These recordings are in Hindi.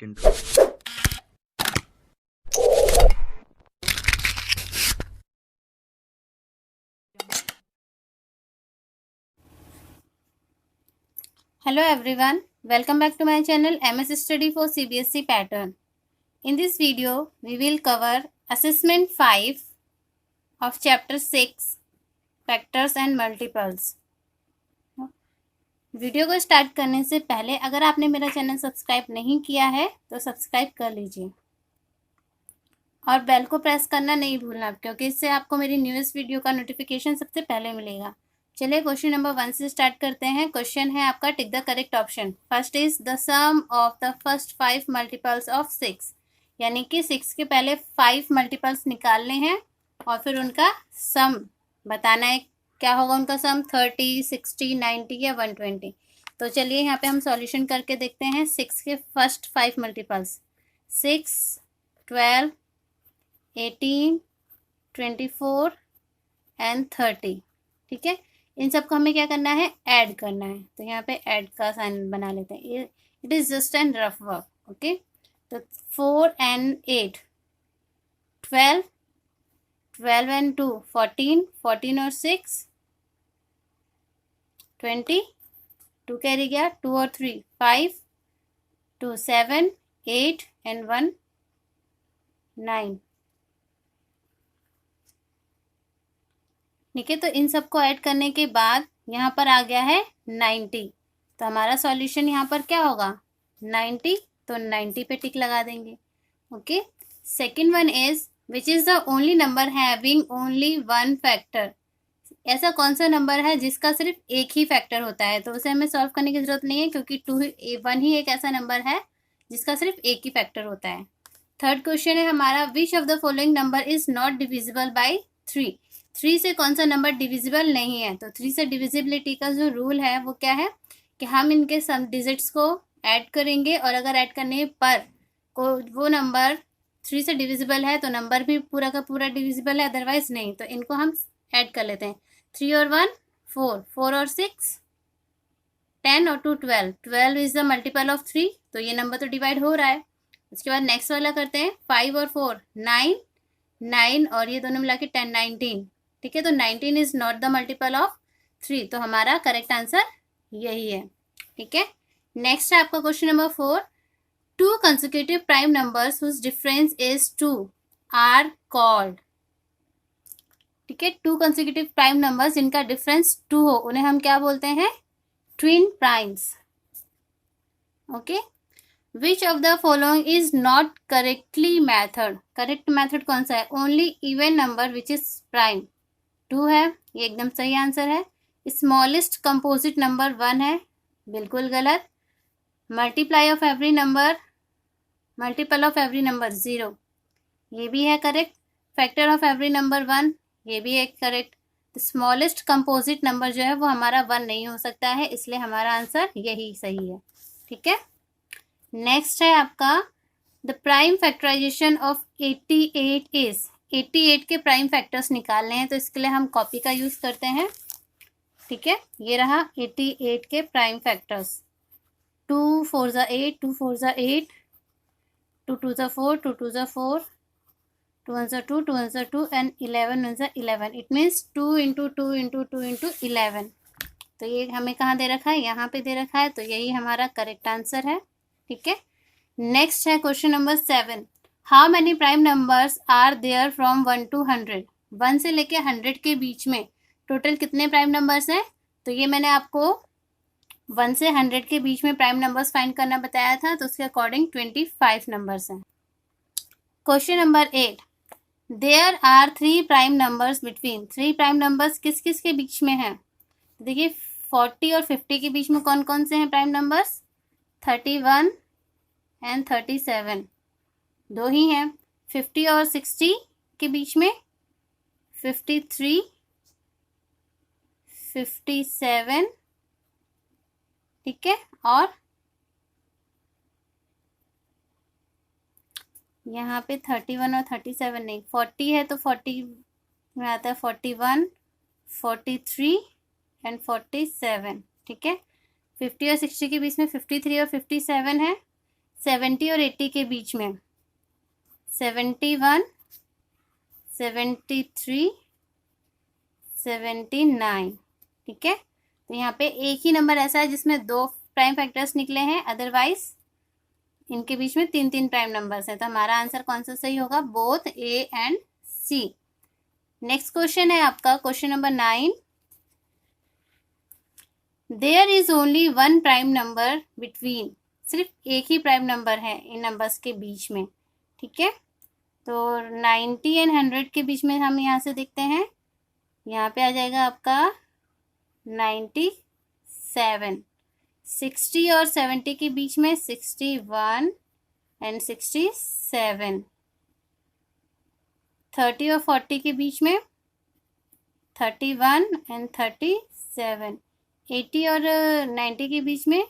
Intro. Hello everyone, welcome back to my channel MS Study for CBSE Pattern. In this video, we will cover Assessment 5 of Chapter 6, Factors and Multiples. Video को स्टार्ट करने से पहले अगर आपने मेरा चैनल सब्सक्राइब नहीं किया है तो सब्सक्राइब कर लीजिए और बेल को प्रेस करना नहीं भूलना, क्योंकि इससे आपको मेरी न्यूएस्ट वीडियो का नोटिफिकेशन सबसे पहले मिलेगा। चलिए क्वेश्चन नंबर 1 से स्टार्ट करते हैं। क्वेश्चन है आपका, tick the correct option. First is the sum of the first 5 multiples of 6, यानी कि 6 के पहले 5 मल्टीपल्स निकालने हैं और फिर उनका सम बताना है। क्या होगा उनका सम? 30, 60, 90 या 120। तो चलिए यहाँ पे हम सॉल्यूशन करके देखते हैं। 6 के फर्स्ट 5 मल्टीपल्स 6, 12, 18, 24 एंड 30। ठीक है, इन सबको हमें क्या करना है? ऐड करना है। तो यहाँ पे ऐड का साइन बना लेते हैं। It is just an rough work. Okay, तो 4 and 8 12, 12 and 2 14, 14 और 6 20, 2 कैरी गया, 2 और 3 5, 2 7, 8 and 1 9। ठीक है, तो इन सबको ऐड करने के बाद यहाँ पर आ गया है 90। तो हमारा सॉल्यूशन यहाँ पर क्या होगा? 90। तो 90 पे टिक लगा देंगे। Okay, second one is which is the only number having only one factor. ऐसा कौन सा नंबर है जिसका सिर्फ एक ही फैक्टर होता है? तो उसे हमें सॉल्व करने की जरूरत नहीं है, क्योंकि 1 ही एक ऐसा नंबर है जिसका सिर्फ एक ही फैक्टर होता है। थर्ड क्वेश्चन है हमारा, विच of the following number is not divisible by 3। 3 से कौन सा नंबर डिविजिबल नहीं है? तो 3 से डिविजिबिलिटी का जो रूल है वो क्या है कि हम इनके सम डिजिट्स को ऐड करेंगे, और अगर ऐड करने पर को वो नंबर 3 से डिविजिबल है तो नंबर भी पूरा का पूरा डिविजिबल है, अदरवाइज नहीं। तो इनको हम ऐड कर लेते हैं। 3 और 1 4, 4 और 6 10 और 2 12। 12 इज द मल्टीपल ऑफ 3, तो ये नंबर तो डिवाइड हो रहा है। उसके बाद नेक्स्ट वाला करते हैं। 5 और 4 9, 9 और ये दोनों मिला के 10 19। ठीक है, तो 19 is not the multiple of 3, तो हमारा करेक्ट आंसर यही है। ठीक है, नेक्स्ट है आपका question number 4। 2 consecutive prime numbers whose difference is 2 are called. ठीक है, 2 कंसेक्यूटिव प्राइम नंबर्स जिनका डिफरेंस 2 हो उन्हें हम क्या बोलते हैं? Twin primes. Okay, which of the following is not correctly method. Correct method कौन सा है? Only even number which is prime 2 है, ये एकदम सही आंसर है। स्मॉलेस्ट कंपोजिट नंबर 1 है, बिल्कुल गलत। Multiply of every number, multiple of every number 0, ये भी है correct. Factor of every number 1, ये भी है करेक्ट। स्मॉलेस्ट कंपोजिट नंबर जो है वो हमारा 1 नहीं हो सकता है, इसलिए हमारा आंसर यही सही है। ठीक है, नेक्स्ट है आपका, the prime factorisation of 88 is. 88 के प्राइम फैक्टर्स निकालने हैं, तो इसके लिए हम कॉपी का यूज करते हैं। ठीक है, ये रहा 88 के प्राइम फैक्टर्स। 2 4 ज़ा 8, 2 4 ज़ा 8, 2 2 ज़ा 4, 2 2 ज़ा 4, 2 1 ज़ा 2, 2 1 ज़ा 2 एंड 11 1 ज़ा 11। It means 2 into 2 into 2 into 11। तो ये हमें कहाँ दे रखा है? यहाँ पे दे रखा है, तो यही हमारा करेक्ट आंसर है। ठीक है, नेक्स्ट है question number 7। How many prime numbers are there from 1 to 100। 1 से लेके 100 के बीच में टोटल कितने प्राइम नंबर्स हैं? तो ये मैंने आपको 1 से 100 के बीच में प्राइम नंबर्स फाइंड करना बताया था, तो उसके अकॉर्डिंग 25 नंबर्स हैं। Question number 8, there are 3 prime numbers between. 3 prime नंबर्स किस किस के बीच में हैं? देखिए 40 और 50 के बीच में कौन कौन से हैं प्राइम नंबर्स? 31 एंड 37, 2 ही हैं। 50 और 60 के बीच में 53, 57। ठीक है, और यहाँ पे 31 और 37 नहीं, 40 है तो 40 में आता है 41, 43 एंड 47। ठीक है, 50 और 60 के बीच में 53 और 57 है। 70 और 80 के बीच में 71, 73, 79। ठीक है, तो यहाँ पे एक ही नंबर ऐसा है जिसमें 2 प्राइम फैक्टर्स निकले हैं, अदरवाइज इनके बीच में 3 प्राइम नंबर्स हैं। तो हमारा आंसर कौन सा सही होगा? Both A and C. Next question है आपका question number 9। There is only 1 prime number between, सिर्फ एक ही प्राइम नंबर है इन नंबर्स के बीच में। ठीक है, तो 90 एंड 100 के बीच में हम यहाँ से देखते हैं, यहाँ पे आ जाएगा आपका 97। 60 और 70 के बीच में 61 एंड 67। 30 और 40 के बीच में 31 एंड 37। 80 और 90 के बीच में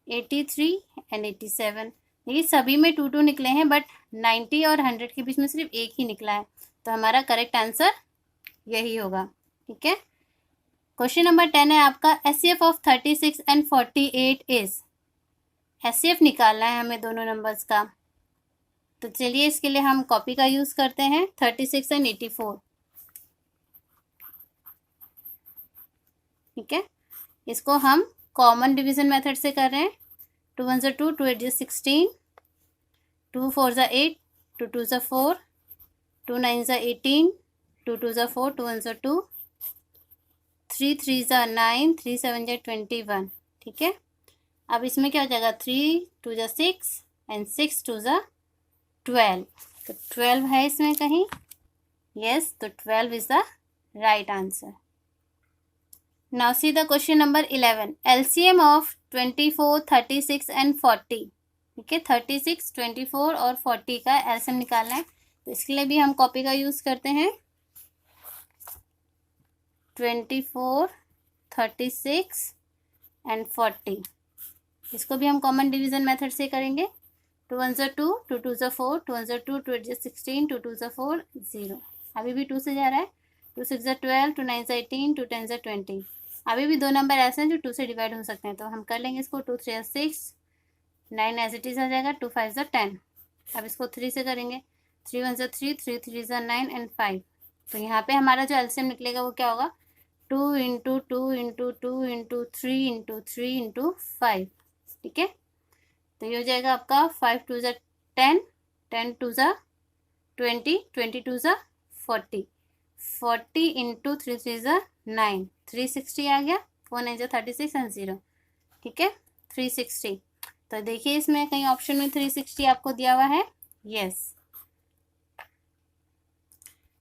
83 एंड 87। देखिए सभी में 2 2 निकले हैं, बट 90 और 100 के बीच में सिर्फ एक ही निकला है, तो हमारा करेक्ट आंसर यही होगा। ठीक है, क्वेश्चन नंबर 10 है आपका HCF of 36 and 48 is. HCF निकालना है हमें दोनों नंबर्स का, तो चलिए इसके लिए हम कॉपी का यूज करते हैं। 36 एंड 84। ठीक है, इसको हम कॉमन डिवीजन मेथड से कर रहे हैं। 2 1 2, 2 8 16, 2 4 8, 2 2 4, 2 9 18, 2 2 4, 2 1 2, 3 3 9, 3 7 21। ठीक है, अब इसमें क्या हो जाएगा? 3 2 6 एंड 6 2 12। तो 12 है इसमें कहीं, यस, तो 12 is the right answer. Now see the question number 11। LCM of 24, 36 and 40। ठीक है, 36, 24 और 40 का एलसीएम निकालना है, तो इसके लिए भी हम कॉपी का यूज करते हैं। 24, 36 एंड 40, इसको भी हम कॉमन डिवीजन मेथड से करेंगे। 2 1 2, 2 2 4, 2 1 2, 2 8 16, 2 2 4 0। अभी भी 2 से जा रहा है। 2 6 12, 2 9 18, 2 10 20। अभी भी 2 नंबर ऐसे हैं जो 2 से डिवाइड हो सकते हैं, तो हम कर लेंगे इसको। 2 3 6, 9 एज इट इज आ जाएगा। 2 5 10। अब इसको 3 से करेंगे। 3 1 3, 3 3 9 एंड 5। तो यहाँ पे हमारा जो एलसीएम निकलेगा वो क्या होगा? 2 × 2 × 2 × 3 × 3 × 5। ठीक है, तो ये हो जाएगा आपका 5 2 10, 10 2 20, 20 2 40, 40 × 3 3 9, 360 आ गया। 4 9 36 एंड 0। ठीक है, 360। तो देखिए इसमें कहीं ऑप्शन में 360 आपको दिया हुआ है, yes.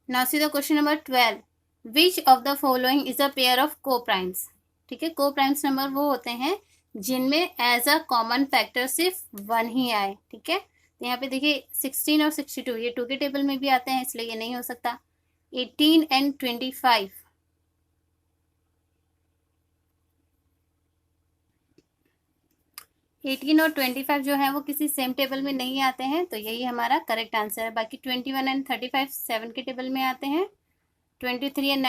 Now see the question number 12। Which of the following is a pair of को प्राइम्स। ठीक है, को प्राइम्स नंबर वो होते हैं जिनमें एज अ कॉमन फैक्टर सिर्फ 1 ही आए। ठीक है, तो यहाँ पे देखिए 16 और 62 ये 2 के टेबल में भी आते हैं, इसलिए ये नहीं हो सकता। 18 एंड 25, 18 और 25 जो है वो किसी सेम टेबल में नहीं आते हैं, तो यही हमारा करेक्ट आंसर है। बाकी 21 एंड 35 7 के टेबल में आते हैं। 23 एंड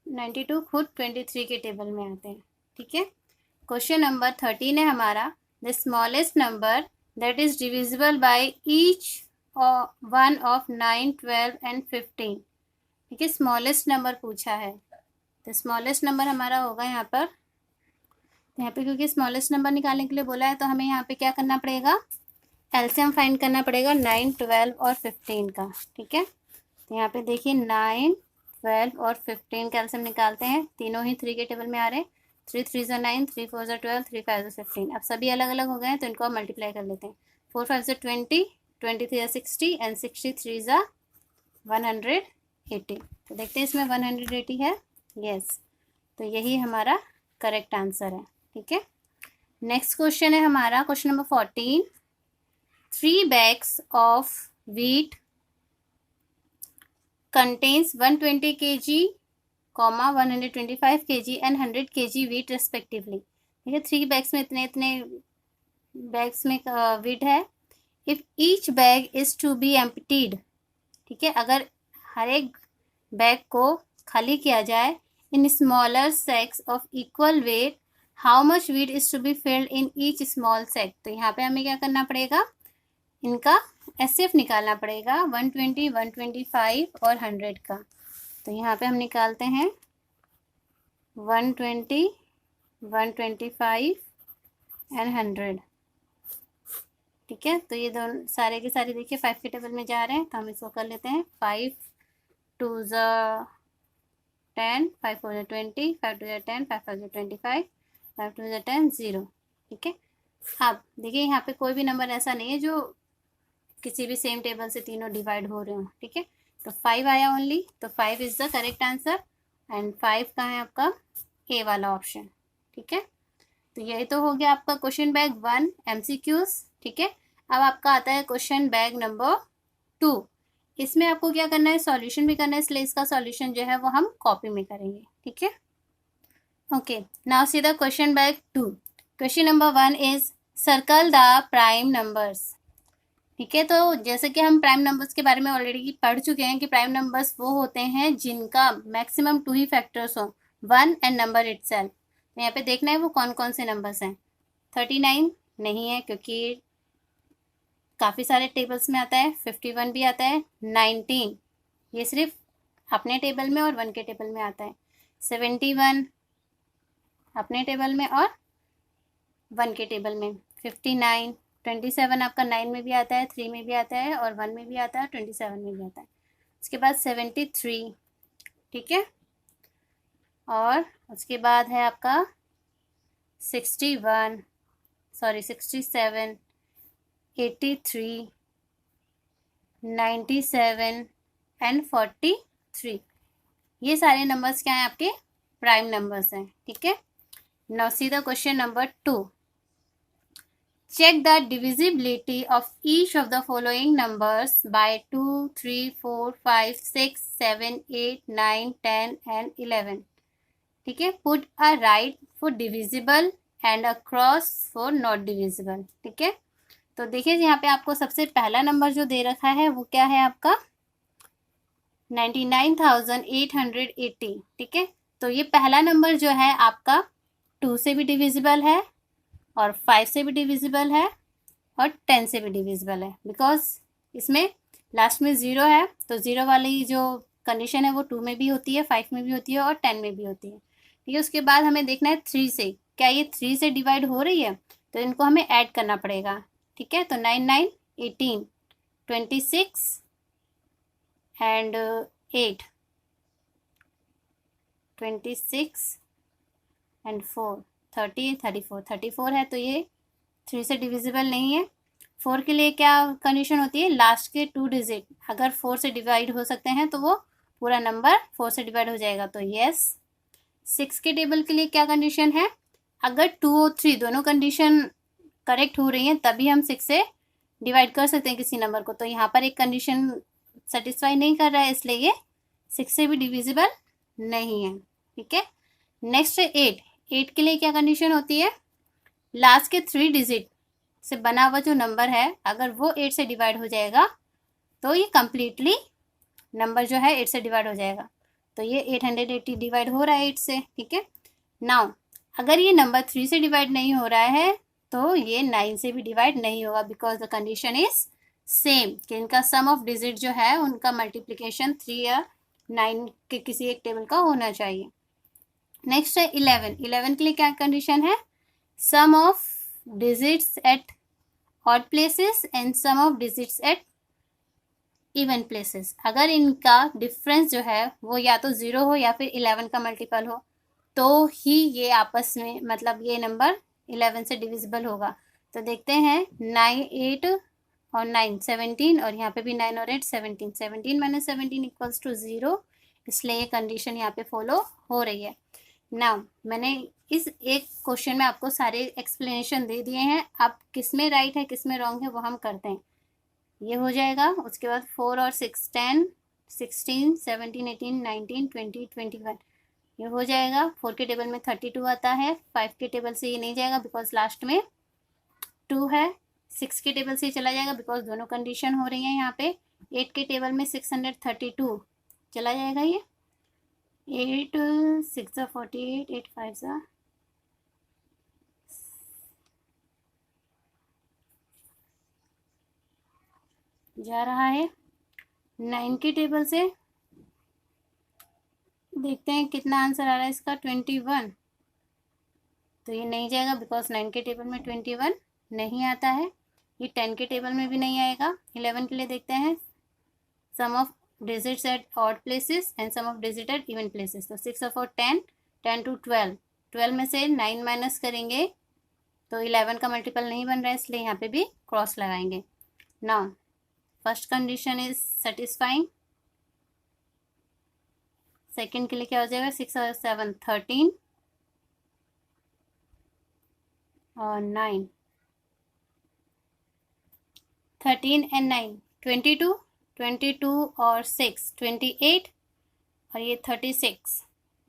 92 खुद 23 के टेबल में आते हैं। ठीक है, क्वेश्चन नंबर 13 है हमारा। The smallest number that is divisible by each one of 9, 12 and 15। ठीक है, स्मॉलेस्ट नंबर पूछा है, तो स्मॉलेस्ट नंबर हमारा होगा यहाँ पर। यहाँ पे क्योंकि स्मॉलेस्ट नंबर निकालने के लिए बोला है, तो हमें यहाँ पे क्या करना पड़ेगा? एलसीएम फाइंड करना पड़ेगा 9, 12 और 15 का। ठीक है, तो यहाँ पे देखिए 9, 12 और 15 का एलसीएम निकालते हैं। तीनों ही 3 के टेबल में आ रहे हैं। 3 3 9, 3 4 12, 3 5 15। अब सभी अलग अलग हो गए हैं, तो इनको हम मल्टीप्लाई कर लेते हैं। 4 5 20, 23 60 एंड 63 180। तो देखते हैं इसमें 180 है, यस, तो यही हमारा करेक्ट आंसर है। ठीक है, नेक्स्ट क्वेश्चन है हमारा question number 14। 3 bags of wheat contains 120 kg, 125 kg and 100 kg wheat respectively। ठीक है, 3 बैग्स में इतने इतने बैग्स में wheat है। If each bag is to be emptied. ठीक है, अगर हर एक बैग को खाली किया जाए in smaller sacks of equal weight, how much wheat is to be filled in each small set. तो यहाँ पे हमें क्या करना पड़ेगा, इनका एसएफ निकालना पड़ेगा 120, 125 और 100 का। तो यहाँ पे हम निकालते हैं 120, 125 एंड 100। ठीक है, तो ये दोनों सारे के सारे देखिए 5 के टेबल में जा रहे हैं, तो हम इसको कर लेते हैं 5 2 10, 5 4 20, 5 2 10, 5 5 25, 5 2 10, 0। ठीक है, अब देखिए यहाँ पे कोई भी नंबर ऐसा नहीं है जो किसी भी सेम टेबल से तीनों डिवाइड हो रहे हो। ठीक है, तो 5 आया ओनली, तो 5 is the correct answer and 5 का है आपका ए वाला ऑप्शन। ठीक है, तो यही तो हो गया आपका क्वेश्चन बैग 1 MCQs। ठीक है, अब आपका आता है क्वेश्चन बैग नंबर 2। इसमें आपको क्या करना है, सॉल्यूशन भी करना है, इसलिए इसका सॉल्यूशन जो है वो हम कॉपी में करेंगे। ठीक है, okay, now see the question bag 2। Question number 1 is circle the prime numbers. ठीक है, तो जैसे कि हम प्राइम नंबर्स के बारे में ऑलरेडी पढ़ चुके हैं कि प्राइम नंबर्स वो होते हैं जिनका मैक्सिमम 2 ही फैक्टर्स हो, 1 एंड नंबर इटसेल्फ। तो यहाँ पे देखना है वो कौन कौन से नंबर्स हैं। 39 नहीं है क्योंकि काफ़ी सारे टेबल्स में आता है। 51 भी आता है। 19 ये सिर्फ अपने टेबल में और 1 के टेबल में आता है। 71 अपने टेबल में और 1 के टेबल में। 59 27 आपका 9 में भी आता है, 3 में भी आता है और 1 में भी आता है, 27 में भी आता है। उसके बाद 73, ठीक है, और उसके बाद है आपका 67, 83, 97 एंड 43। ये सारे नंबर्स क्या हैं, आपके प्राइम नंबर्स हैं। ठीक है, now see the question number 2। Check the divisibility of each of the following numbers by 2, 3, 4, 5, 6, 7, 8, 9, 10 and 11. ठीक है, put a right for divisible and a cross for not divisible. ठीक है, तो देखिए यहाँ पे आपको सबसे पहला नंबर जो दे रखा है वो क्या है आपका 99,880। ठीक है, तो ये पहला नंबर जो है आपका 2 से भी डिविजिबल है और 5 से भी डिविजिबल है और 10 से भी डिविजिबल है, बिकॉज इसमें लास्ट में 0 है, तो 0 वाली जो कंडीशन है वो 2 में भी होती है, 5 में भी होती है और 10 में भी होती है। ठीक है, उसके बाद हमें देखना है 3 से, क्या ये 3 से डिवाइड हो रही है, तो इनको हमें ऐड करना पड़ेगा। ठीक है, तो 9 9 18, 26 एंड 8, 26 एंड 4, 30, 34 है, तो ये 3 से डिविजिबल नहीं है। 4 के लिए क्या कंडीशन होती है, लास्ट के 2 डिजिट अगर 4 से डिवाइड हो सकते हैं तो वो पूरा नंबर 4 से डिवाइड हो जाएगा, तो यस। 6 के टेबल के लिए क्या कंडीशन है, अगर 2 और 3 दोनों कंडीशन करेक्ट हो रही हैं तभी हम 6 से डिवाइड कर सकते हैं किसी नंबर को, तो यहाँ पर एक कंडीशन सेटिस्फाई नहीं कर रहा है, इसलिए ये 6 से भी डिविजिबल नहीं है। ठीक है, नेक्स्ट है 8 के लिए क्या कंडीशन होती है, लास्ट के 3 डिजिट से बना हुआ जो नंबर है अगर वो 8 से डिवाइड हो जाएगा तो ये कम्प्लीटली नंबर जो है 8 से डिवाइड हो जाएगा, तो ये 880 डिवाइड हो रहा है 8 से। ठीक है, नाउ अगर ये नंबर 3 से डिवाइड नहीं हो रहा है तो ये 9 से भी डिवाइड नहीं होगा, because the condition is same कि इनका सम ऑफ डिजिट जो है उनका मल्टीप्लिकेशन 3 या 9 के किसी एक टेबल का होना चाहिए। नेक्स्ट है 11 के लिए क्या कंडीशन है, sum of digits at odd places and sum of digits at even places. अगर इनका डिफरेंस जो है वो या तो 0 हो या फिर 11 का मल्टीपल हो तो ही ये आपस में मतलब ये नंबर 11 से डिविजिबल होगा। तो देखते हैं 9 8 और 9 17 और यहाँ पे भी 9 और 8 17, 17 माइनस 17 इक्वल्स टू 0, इसलिए ये कंडीशन यहाँ पे फॉलो हो रही है। नाउ मैंने इस एक क्वेश्चन में आपको सारे एक्सप्लेनेशन दे दिए हैं, अब किस में राइट है किस में रॉन्ग है वो हम करते हैं। ये हो जाएगा, उसके बाद 4 और 6 10, 16 17 18 19 20 21 ये हो जाएगा। 4 के टेबल में 32 आता है, 5 के टेबल से ये नहीं जाएगा बिकॉज लास्ट में 2 है। 6 के टेबल से चला जाएगा बिकॉज दोनों कंडीशन हो रही हैं यहाँ पे। 8 के टेबल में 632 चला जाएगा, ये 8 6 48 8 5 जा रहा है 9 की टेबल से। देखते हैं कितना आंसर आ रहा है इसका, 21। तो ये नहीं जाएगा बिकॉज 9 के टेबल में 21 नहीं आता है। ये 10 के टेबल में भी नहीं आएगा। 11 के लिए देखते हैं, sum of digits at odd places and sum of digit at even places. तो 6 और 10, 10 to 12, 12 में से 9 माइनस करेंगे तो 11 का मल्टीपल नहीं बन रहा है, इसलिए यहाँ पे भी क्रॉस लगाएंगे। Now first condition is satisfying. Second के लिए क्या हो जाएगा, 6 और 7 13 और 9, 13 and 9 22, 22 और 6 28 और ये 36,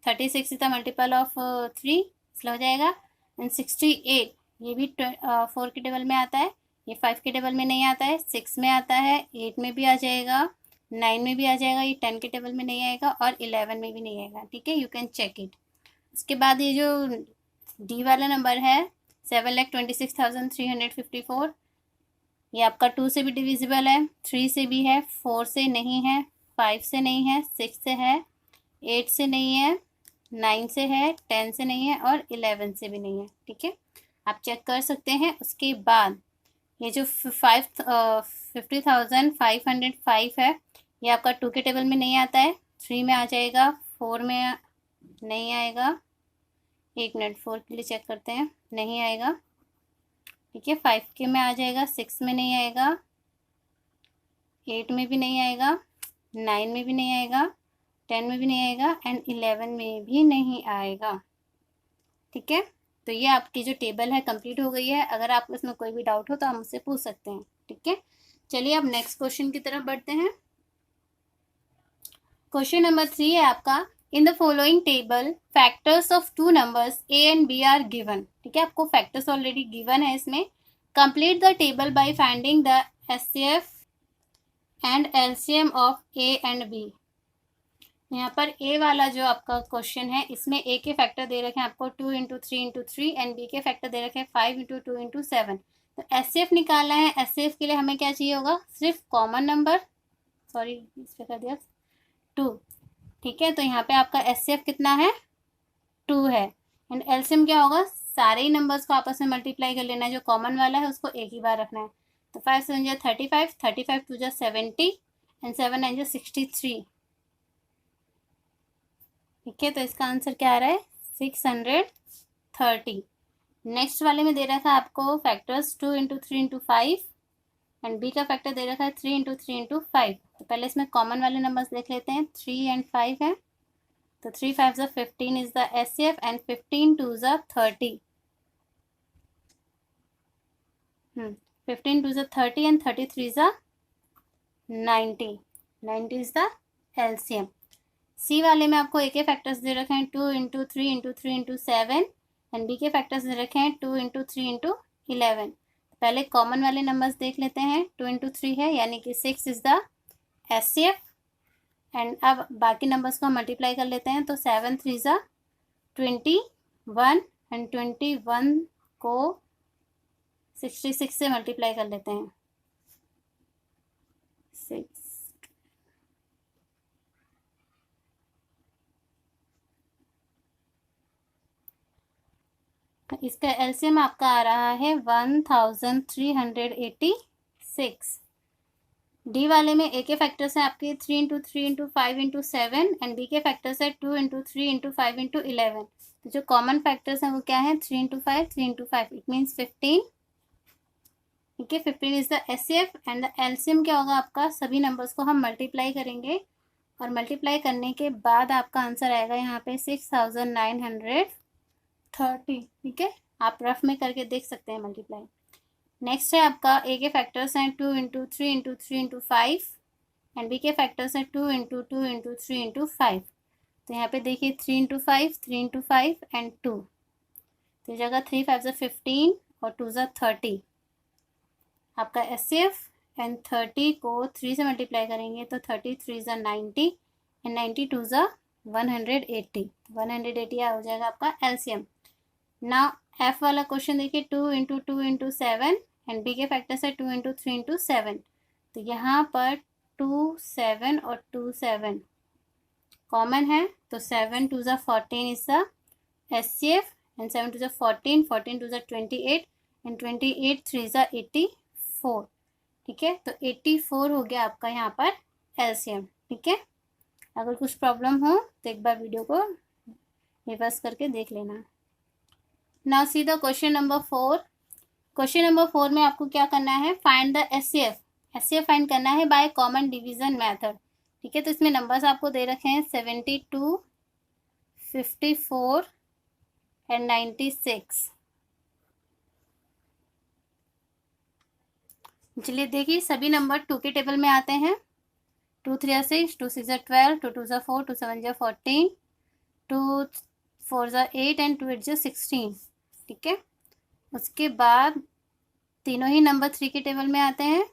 36 इज द मल्टीपल ऑफ 3, इसलिए हो जाएगा। एंड 68 ये भी 4 के टेबल में आता है, ये 5 के टेबल में नहीं आता है, 6 में आता है, 8 में भी आ जाएगा, 9 में भी आ जाएगा, ये 10 के टेबल में नहीं आएगा और 11 में भी नहीं आएगा। ठीक है, यू कैन चेक इट। उसके बाद ये जो डी वाला नंबर है 7,26,354, ये आपका 2 से भी डिविजिबल है, 3 से भी है, 4 से नहीं है, 5 से नहीं है, 6 से है, 8 से नहीं है, 9 से है, 10 से नहीं है और 11 से भी नहीं है। ठीक है, आप चेक कर सकते हैं। उसके बाद ये जो 50,505 है, ये आपका 2 के टेबल में नहीं आता है, 3 में आ जाएगा, 4 में नहीं आएगा। एक मिनट, 4 के लिए चेक करते हैं, नहीं आएगा। ठीक है, 5 के में आ जाएगा, 6 में नहीं आएगा, 8 में भी नहीं आएगा, 9 में भी नहीं आएगा, 10 में भी नहीं आएगा एंड 11 में भी नहीं आएगा। ठीक है, तो ये आपकी जो टेबल है कंप्लीट हो गई है। अगर आपको इसमें कोई भी डाउट हो तो आप मुझसे पूछ सकते हैं। ठीक है, चलिए अब नेक्स्ट क्वेश्चन की तरफ बढ़ते हैं। क्वेश्चन नंबर 3 है आपका, in the following table factors of two numbers A and B are given. ठीक है, आपको फैक्टर्स ऑलरेडी गिवन है इसमें। Complete the table by finding the HCF and LCM of A and B. यहाँ पर ए वाला जो आपका क्वेश्चन है, इसमें ए के फैक्टर दे रखे हैं आपको 2 × 3 × 3 एंड बी के फैक्टर दे रखे हैं 5 × 2 × 7। तो एचसीएफ निकालना है। एचसीएफ के लिए हमें क्या चाहिए होगा, सिर्फ कॉमन नंबर, सॉरी इस पे कर दिया 2। ठीक है, तो यहाँ पे आपका एचसीएफ कितना है, 2 है। एंड एलसीएम क्या होगा, सारे ही नंबर्स को आपस में मल्टीप्लाई कर लेना है, जो कॉमन वाला है उसको एक ही बार रखना है। तो 5 7 जा 35, 35 2 जा 70 एंड 7 9 जा 63। ठीक है, तो इसका आंसर क्या आ रहा है, 630। नेक्स्ट वाले में दे रखा है आपको फैक्टर्स 2 × 3 × 5 एंड बी का फैक्टर दे रखा है 3 × 3 × 5। तो पहले इसमें कॉमन वाले नंबर्स देख लेते हैं, 3 एंड 5 है। तो 3 5 जा 15 इज द एचसीएफ एंड 15 2 जा 30। 15 2 जा 30 एंड 33 जा 90। 90 इज द एलसीएम। सी वाले में आपको ए के फैक्टर्स दे रखे हैं 2 × 3 × 3 × 7 एंड बी के फैक्टर्स दे रखे हैं 2 × 3 × 11। पहले कॉमन वाले नंबर्स देख लेते हैं, 2 × 3 है यानी कि 6 इज द एचसीएफ एंड अब बाकी नंबर्स को मल्टीप्लाई कर लेते हैं। तो 7 3 जा 21 एंड 21 को 66 से मल्टीप्लाई कर लेते हैं। 6 इसका एलसीएम आपका आ रहा है 1386। डी वाले में ए के फैक्टर्स हैं आपके 3 × 3 × 5 × 7 एंड बी के फैक्टर्स है 2 × 3 × 5 × 11। तो जो कॉमन फैक्टर्स हैं वो क्या है, 3 × 5 3 × 5 इट मीन्स 15। ठीक है, 15 is the HCF and the LCM क्या होगा आपका, सभी नंबर्स को हम मल्टीप्लाई करेंगे और मल्टीप्लाई करने के बाद आपका आंसर आएगा यहाँ पे 6930। ठीक है, आप रफ में करके देख सकते हैं मल्टीप्लाई। नेक्स्ट है आपका ए के फैक्टर्स हैं 2 × 3 × 3 × 5 एंड बी के फैक्टर्स हैं 2 × 2 × 3 × 5। तो यहाँ पे देखिए 3 × 5 3 × 5 एंड 2। तो जगह 3 5 जा 15 और 2 जा 30 आपका एचसीएफ एंड 30 को 3 से मल्टीप्लाई करेंगे तो 30 3 जा 90 एंड 90 2 जा 180। 180 हो जाएगा आपका एलसीएम। ना एफ वाला क्वेश्चन देखिए 2 × 2 × 7 एंड बी के फैक्टर्स है 2 × 3 × 7। तो यहाँ पर 2 7 और 2 7 कॉमन है, तो 7 2 ज़ा 14 इज द HCF एंड 7 2 ज़ा 14, 14 2 ज़ा 28 एंड 28 3 ज़ा 84। ठीक है, तो 84 हो गया आपका यहाँ पर LCM। ठीक है, अगर कुछ प्रॉब्लम हो तो एक बार वीडियो को रिवर्स करके देख लेना। Now see the question number 4। Question number 4 में आपको क्या करना है, find the HCF। HCF find करना है बाय कॉमन डिवीजन मेथड। ठीक है, तो इसमें नंबर्स आपको दे रखे हैं 72, 54 एंड 96। चलिए देखिए, सभी नंबर 2 के टेबल में आते हैं। 2 3 6, 2 6 12, 2 2 4, 2 7 14, 2 4 8 एंड 2 8 16। ठीक है, उसके बाद तीनों ही नंबर 3 के टेबल में आते हैं।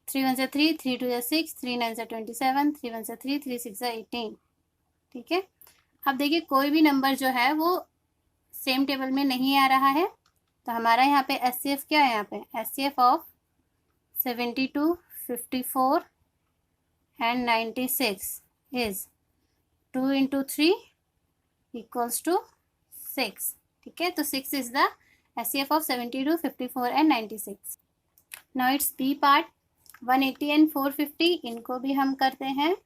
3 1 3, 3 2 6, 3 9 27, 3 1 3, 3 6 18। ठीक है, अब देखिए कोई भी नंबर जो है वो सेम टेबल में नहीं आ रहा है, तो हमारा यहाँ पे HCF क्या है, यहाँ पे HCF of 72, 54 and 96 is 2 into 3 equals to 6। ठीक है, तो 6 is the HCF of 72, 54 and 96। Now it's B part। 180 and 450 इनको भी हम करते हैं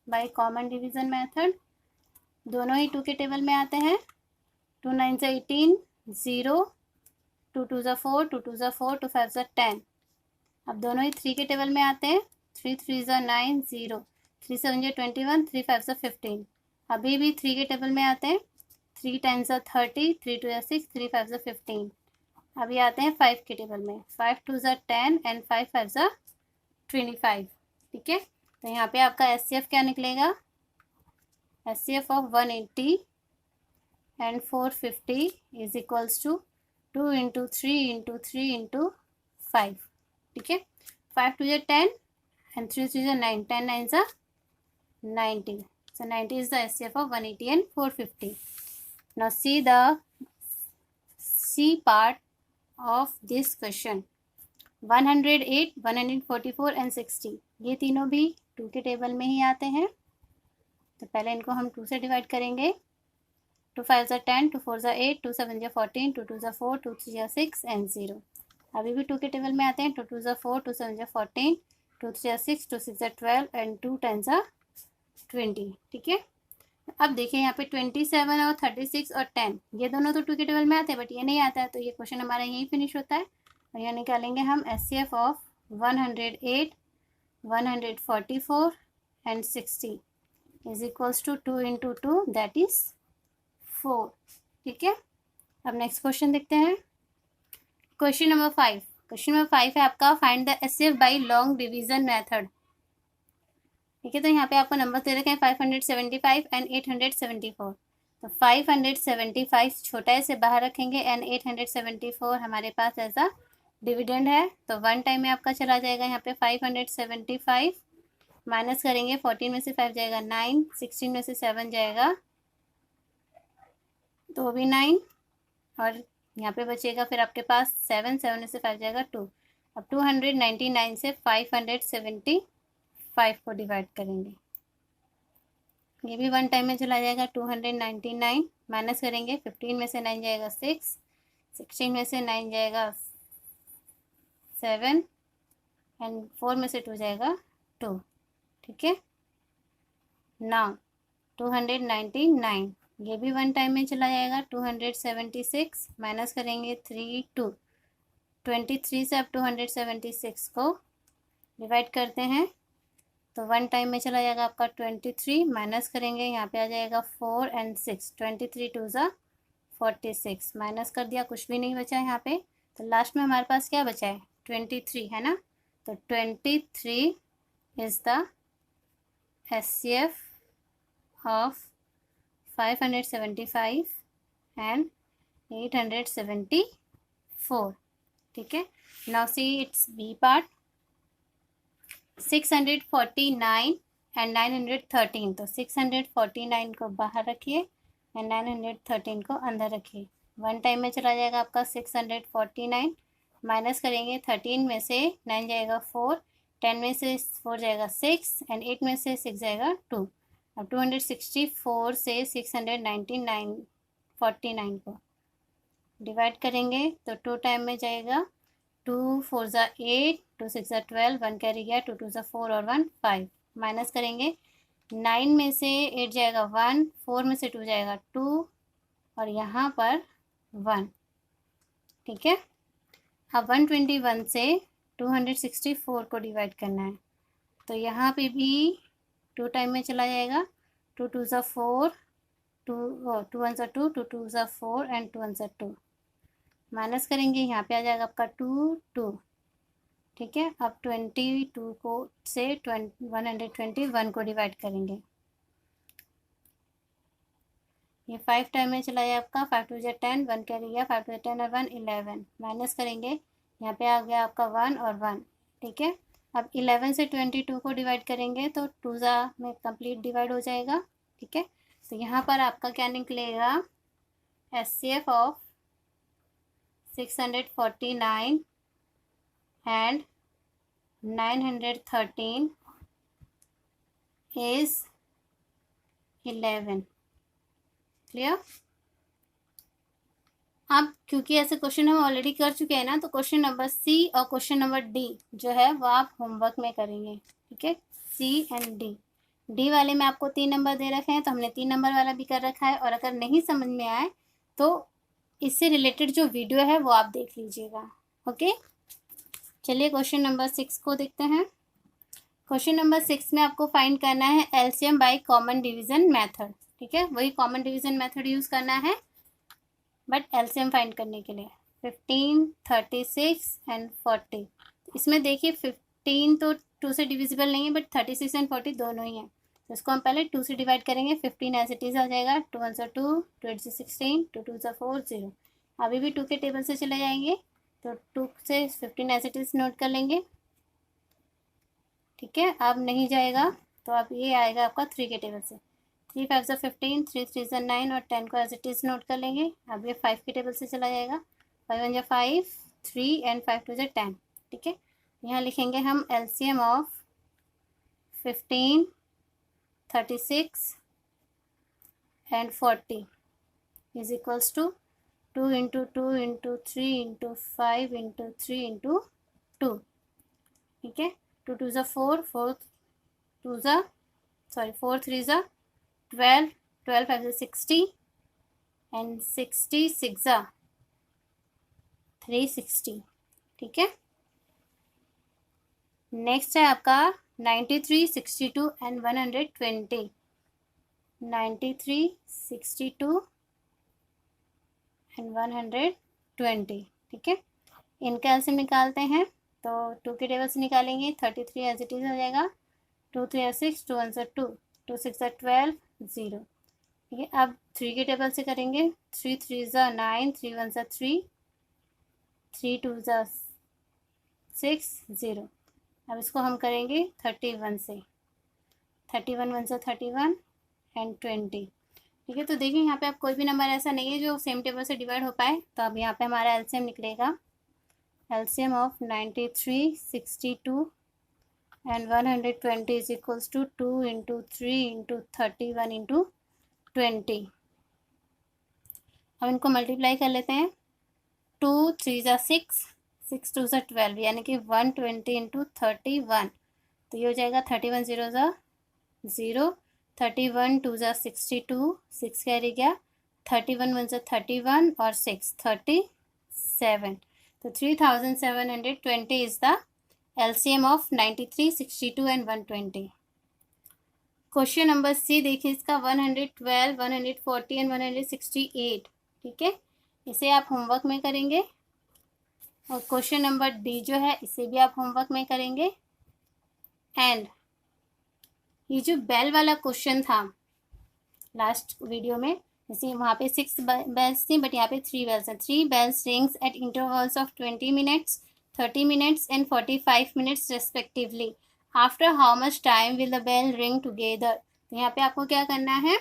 बाय कॉमन डिवीजन मेथड। दोनों ही 2 के टेबल में आते हैं। 2 9 18, 0, 2 2 4, 2 2 4, 2 5 10। अब दोनों ही 3 के टेबल में आते हैं। 3 3 9, 0, 3 7 21, 3 5 15। अभी भी 3 के टेबल में आते हैं। 3 10 30, 3 2 6, 3 5 15। अभी आते हैं 5 के टेबल में। 5 2 10 एंड 5 5 25। ठीक है, तो यहाँ पे आपका HCF क्या निकलेगा, HCF of 180 and 450 is equals to 2 into 3 into 3 into 5। ठीक है, 5 2 10 and 3 3 9, 10 9 90। So 90 is the HCF of 180 and 450। Now see the C part of this question। 108, 144 and 60 ये तीनों भी 2 के टेबल में ही आते हैं, तो पहले इनको हम 2 से डिवाइड करेंगे। 2 5 10, 2 4 8, 2 7 14, 2 2 4, 2 3 6 एंड 0। अभी भी 2 के टेबल में आते हैं। 2 2 4, 2 7 14, 2 3 6, 2 6 12 एंड 2 10 20। ठीक है, अब देखिए यहाँ पे 27 और 36 और 10 ये दोनों तो 2 के टेबल में आते हैं, बट ये नहीं आता है, तो ये क्वेश्चन हमारा यहीं फिनिश होता है। और यहाँ निकालेंगे हम HCF of 108, 144 and 60 is equals to 2 into 2 that is 4। ठीक है, अब नेक्स्ट क्वेश्चन देखते हैं। Question number 5। क्वेश्चन नंबर 5 है आपका, find the HCF by long division method. ठीक है, तो यहाँ पे आपको नंबर दे रखे हैं 575 एंड 874। तो 575 छोटा है से बाहर रखेंगे एंड 874 हमारे पास ऐसा डिविडेंड है, तो 1 टाइम में आपका चला जाएगा। यहाँ पे 575 माइनस करेंगे, 14 में से 5 जाएगा 9, 16 में से 7 जाएगा तो भी 9, और यहाँ पे बचेगा फिर आपके पास 7, 7 में से 5 जाएगा 2। अब 299 से 575 को डिवाइड करेंगे, ये भी 1 टाइम में चला जाएगा। 299 माइनस करेंगे, 15 में से 9 जाएगा 6, 16 में से 9 जाएगा 7 एंड 4 में से 2 जाएगा 2। ठीक है, ना 299 ये भी 1 टाइम में चला जाएगा। 276 माइनस करेंगे 3 2, 23 से अब 276 को डिवाइड करते हैं, तो 1 टाइम में चला जाएगा आपका 23 माइनस करेंगे, यहाँ पे आ जाएगा 4 एंड 6, 23 2 46 माइनस कर दिया, कुछ भी नहीं बचा यहाँ पे, तो लास्ट में हमारे पास क्या बचा है 23 है ना, तो 23 is the HCF of 575 and 874। ठीक है, now see it's B part. 649 and 913, तो 649 को बाहर रखिए एंड 913 को अंदर रखिए। 1 टाइम में चला जाएगा आपका 649, माइनस करेंगे 13 में से 9 जाएगा 4 10 में से 4 जाएगा 6 एंड 8 में से 6 जाएगा 2। अब 264 से 649 को डिवाइड करेंगे तो 2 टाइम में जाएगा। 2 4 ज़ा 8, 2 6 ज़ा 12, 1 कैरी गया, 2 2 ज़ा 4 और 1 5। माइनस करेंगे, 9 में से 8 जाएगा 1, 4 में से 2 जाएगा 2 और यहाँ पर 1। ठीक है, अब 121 से 264 को डिवाइड करना है तो यहाँ पे भी 2 टाइम में चला जाएगा। 2 2 ज़ा 4, 2 1 ज़ा 2, 2 2 ज़ा 4 एंड 2 1 ज़ा 2। माइनस करेंगे, यहाँ पे आ जाएगा आपका 2 2। ठीक है, अब 22 को से 121 को डिवाइड करेंगे। ये 5 टाइम में चला जाए आपका। 5 2 ज़ा 10, 1 कैरी गया, 5 2 ज़ा 10 और 1 11। माइनस करेंगे, यहाँ पे आ गया आपका 1 और 1। ठीक है, अब 11 से 22 को डिवाइड करेंगे तो 2 ज़ा में कंप्लीट डिवाइड हो जाएगा। ठीक है, तो यहाँ पर आपका क्या निकलेगा, HCF of 649 and 913 is 11। Clear. अब क्योंकि ऐसे क्वेश्चन हम ऑलरेडी कर चुके हैं ना, तो क्वेश्चन नंबर सी और क्वेश्चन नंबर डी जो है वो आप होमवर्क में करेंगे। ठीक है, सी एंड डी। डी वाले में आपको 3 नंबर दे रखे हैं तो हमने 3 नंबर वाला भी कर रखा है, और अगर नहीं समझ में आए तो इससे रिलेटेड जो वीडियो है वो आप देख लीजिएगा। ओके, चलिए क्वेश्चन नंबर 6 को देखते हैं। क्वेश्चन नंबर 6 में आपको फाइंड करना है LCM by common division method. ठीक है, वही कॉमन डिवीजन मेथड यूज़ करना है बट एलसीएम फाइंड करने के लिए। 15, 36 एंड 40। इसमें देखिए 15 तो 2 से डिविजिबल नहीं है बट 36 एंड 40 दोनों ही हैं, तो इसको हम पहले 2 से डिवाइड करेंगे। 15 एज इट इज़ आ जाएगा। 2 1 ज़ा 2, 2 8 ज़ा 16, 2 2 ज़ा 4 0। अभी भी 2 के टेबल से चले जाएंगे तो 2 से 15 एज इट इज़ नोट कर लेंगे। ठीक है, अब नहीं जाएगा तो अब ये आएगा आपका 3 के टेबल से। 3 5 ज़ा 15, 3 3 ज़ा 9 और 10 को एज इट इज़ नोट कर लेंगे। अब ये 5 के टेबल से चला जाएगा। 5 1 ज़ा 5, 3 एंड 5 2 ज़ा 10। ठीक है, यहाँ लिखेंगे हम LCM of 15, 36 and 40 is equals to 2 into 2 into 3 into 5 into 3 into 2। ठीक है, 2 2 ज़ा 4, 4 2 ज़ा 4 3 ज़ा 12, 12 5 ज़ा 60 एंड 60 6 ज़ा 360। ठीक है, नेक्स्ट है आपका 93, 62 एंड 120। 93, 62 एंड 120। ठीक है, इनका एलसीएम निकालते हैं तो 2 के टेबल से निकालेंगे। 33 एज इट इज हो जाएगा। 2 3 6, 2 1 2, 2 6 12 0। ठीक है, अब 3 के टेबल से करेंगे। 3 3 9, 3 1 3, 3 2 6 0। अब इसको हम करेंगे 31 से। 31 1 31 एंड 20। ठीक है, तो देखिए यहाँ पे आप कोई भी नंबर ऐसा नहीं है जो सेम टेबल से डिवाइड हो पाए, तो अब यहाँ पे हमारा एलसीएम निकलेगा। LCM of 93, 62 and 120 is equals to 2 into 3 into 31 into 20। अब इनको मल्टीप्लाई कर लेते हैं। 2 3 ज़ा 6, 6 2 ज़ा 12, यानी कि 120 इंटू 31, तो ये हो जाएगा 31 0 ज़ा 0, 31 2 ज़ा 62, 6 कैरी गया, 31 1 ज़ा 31 और 6 37। तो 3720 is the LCM of 93, 62 and 120। Question number C देखिए, इसका 112, 140 एंड 168। ठीक है, इसे आप होमवर्क में करेंगे। और क्वेश्चन नंबर डी जो है इसे भी आप होमवर्क में करेंगे। एंड ये जो बेल वाला क्वेश्चन था लास्ट वीडियो में, जैसे वहाँ पे 6 बेल्स थी बट यहाँ पे 3 बेल्स हैं। 3 bells rings at intervals of 20 minutes, 30 minutes and 45 minutes respectively. After how much time will the bell ring together. तो यहाँ पे आपको क्या करना है,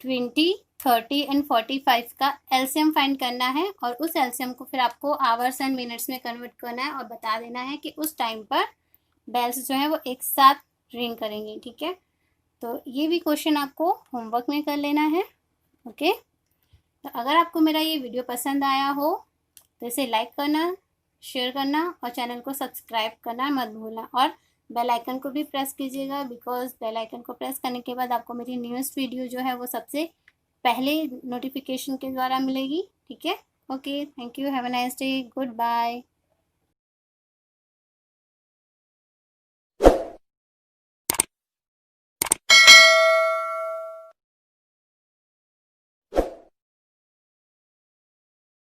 20, 30 एंड 45 का एलसीएम फाइंड करना है, और उस एलसीएम को फिर आपको आवर्स एंड मिनट्स में कन्वर्ट करना है और बता देना है कि उस टाइम पर बेल्स जो हैं वो एक साथ रिंग करेंगी, ठीक है। तो ये भी क्वेश्चन आपको होमवर्क में कर लेना है, ओके। तो अगर आपको मेरा ये वीडियो पसंद आया हो तो इसे लाइक करना, शेयर करना और चैनल को सब्सक्राइब करना मत भूलना, और बेल आइकन को भी प्रेस कीजिएगा, बिकॉज बेल आइकन को प्रेस करने के बाद आपको मेरी न्यूज़ वीडियो जो है वो सबसे पहले नोटिफिकेशन के द्वारा मिलेगी, ठीक है। Okay, thank you, have a nice day, good bye.